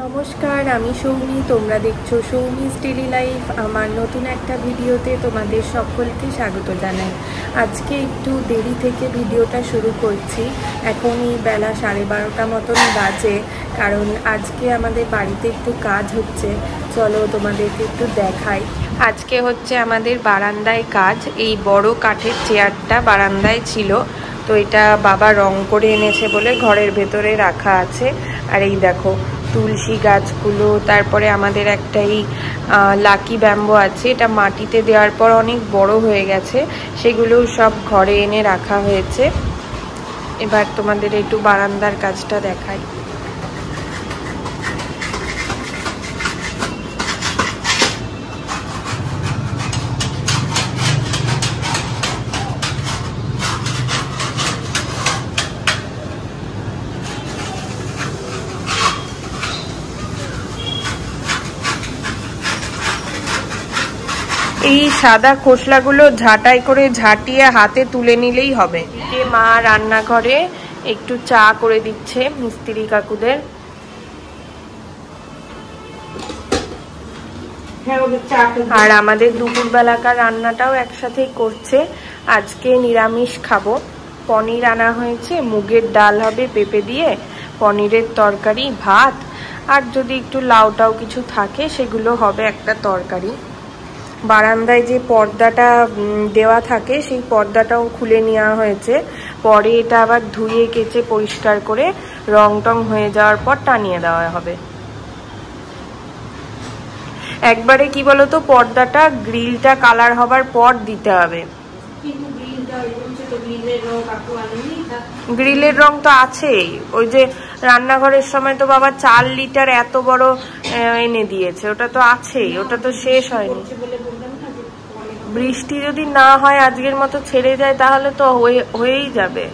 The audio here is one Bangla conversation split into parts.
নমস্কার, আমি সৌমি। তোমরা দেখছো সৌমিস ডেইলি লাইফ। আমার নতুন একটা ভিডিওতে তোমাদের সকলকে স্বাগত জানাই। আজকে একটু দেরি থেকে ভিডিওটা শুরু করছি। এখনই বেলা 12:30 মতন বাজে, কারণ আজকে আমাদের বাড়িতে একটু কাজ হচ্ছে। চলো তোমাদেরকে একটু দেখাই। আজকে হচ্ছে আমাদের বারান্দায় কাজ। এই বড় কাঠের চেয়ারটা বারান্দায় ছিল, তো এটা বাবা রং করে এনেছে বলে ঘরের ভেতরে রাখা আছে। আর এই দেখো তুলসী গাছগুলো, তারপরে আমাদের একটাই লাকি ব্যাম্বো আছে, এটা মাটিতে দেওয়ার পর অনেক বড় হয়ে গেছে, সেগুলো সব ঘরে এনে রাখা হয়েছে। এবার তোমাদের একটু বারান্দার কাজটা দেখাই। এই সাদা খোসলাগুলো ঝাঁটাই করে ঝাঁটিয়ে হাতে তুলে নিলেই হবে। যে মা রান্নাঘরে একটু চা করে দিচ্ছে মিস্ত্রি কাকুদের। আর আমাদের দুপুরবেলাকার রান্নাটাও একসাথেই করছে। আজকে নিরামিষ খাবো। পনির আনা হয়েছে, মুগের ডাল হবে পেঁপে দিয়ে, পনিরের তরকারি, ভাত, আর যদি একটু লাউটাও কিছু থাকে সেগুলো হবে একটা তরকারি। বারান্দায় যে পর্দাটা দেওয়া থাকে সেই পর্দাটাও খুলে নেওয়া হয়েছে। পরে এটা আবার ধুয়ে কেচে পরিষ্কার করে রং টং হয়ে যাওয়ার পর টানিয়ে দেওয়া হবে। একবারে কি বলতো, পর্দাটা গ্রিলটা কালার হবার পর দিতে হবে। গ্রিলের রং তো আছেই। ওই যে রান্নাঘরের সময় তো বাবা 4 লিটার এত বড় এনে দিয়েছে, ওটা তো আছেই, ওটা তো শেষ হয়নি। বৃষ্টি যদি না হয় আজকের মতো ছেড়ে যায় তাহলে তো হয়েই যাবে।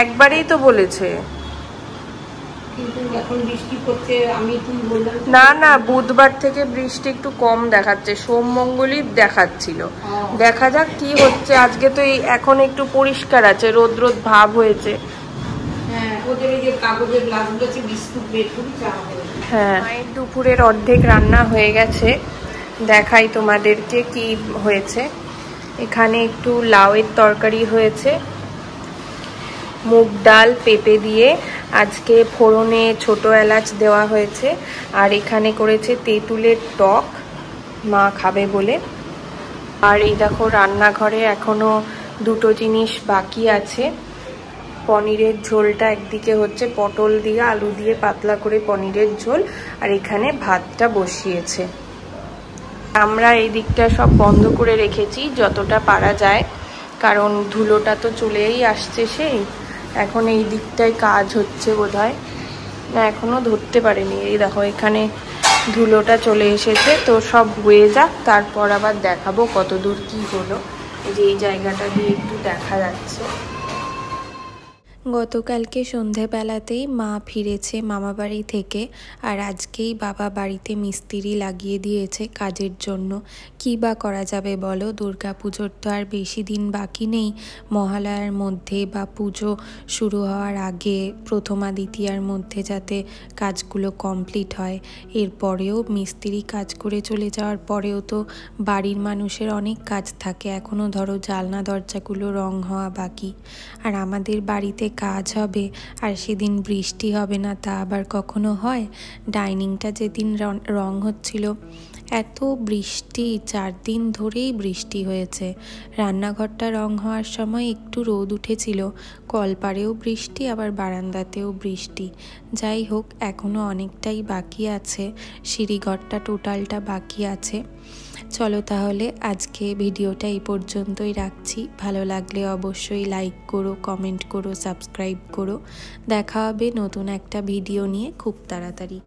একবারেই তো বলেছে। না না, বুধবার থেকে বৃষ্টি একটু কম দেখাচ্ছে, সোম মঙ্গলই দেখাচ্ছিল। দেখা যাক কি হচ্ছে। আজকে তো এখন একটু পরিষ্কার আছে, রোদ রোদ ভাব হয়েছে। হ্যাঁ, মায়ের দুপুরের অর্ধেক রান্না হয়ে গেছে। দেখাই তোমাদেরকে কি হয়েছে। এখানে একটু লাউয়ের তরকারি হয়েছে, মুগ ডাল পেঁপে দিয়ে, আজকে ফোড়নে ছোট এলাচ দেওয়া হয়েছে। আর এখানে করেছে তেঁতুলের টক, মা খাবে বলে। আর এই দেখো রান্নাঘরে এখনো দুটো জিনিস বাকি আছে। পনিরের ঝোলটা একদিকে হচ্ছে, পটল দিয়ে আলু দিয়ে পাতলা করে পনিরের ঝোল, আর এখানে ভাতটা বসিয়েছে। আমরা এই দিকটা সব বন্ধ করে রেখেছি যতটা পারা যায়, কারণ ধুলোটা তো চলেই আসছে সেই। এখন এই দিকটায় কাজ হচ্ছে বোধহয়, না এখনো ধরতে পারেনি। এই দেখো এখানে ধুলোটা চলে এসেছে, তো সব হয়ে যাক তারপর আবার দেখাবো কত দূর কি হলো। এই যে এই জায়গাটা দিয়ে একটু দেখা যাচ্ছে। গতকালকে সন্ধেবেলাতেই মা ফিরেছে মামাবাড়ি থেকে, আর আজকেই বাবা বাড়িতে মিস্ত্রি লাগিয়ে দিয়েছে কাজের জন্য। কী বা করা যাবে বলো, দুর্গা পুজোর তো আর বেশি দিন বাকি নেই। মহালয়ার মধ্যে বা পুজো শুরু হওয়ার আগে, প্রথমা দ্বিতীয়ার মধ্যে যাতে কাজগুলো কমপ্লিট হয়। এরপরেও মিস্ত্রি কাজ করে চলে যাওয়ার পরেও তো বাড়ির মানুষের অনেক কাজ থাকে। এখনও ধরো জানলা দরজাগুলো রং হওয়া বাকি। আর আমাদের বাড়িতে কাজ হবে আর সেদিন বৃষ্টি হবে না, তা আবার কখনো হয়? ডাইনিংটা যেদিন রং হচ্ছিল, এত বৃষ্টি, 4 দিন ধরেই বৃষ্টি হয়েছে। রান্নাঘরটা রং হওয়ার সময় একটু রোদ উঠেছিল, কলপাড়েও বৃষ্টি, আবার বারান্দাতেও বৃষ্টি। যাই হোক, এখনও অনেকটাই বাকি আছে, সিঁড়িঘরটা টোটালটা বাকি আছে। চলো তাহলে আজকে ভিডিওটা এই পর্যন্তই রাখছি। ভালো লাগলে অবশ্যই লাইক করো, কমেন্ট করো, সাবস্ক্রাইব করো। দেখা হবে নতুন একটা ভিডিও নিয়ে খুব তাড়াতাড়ি।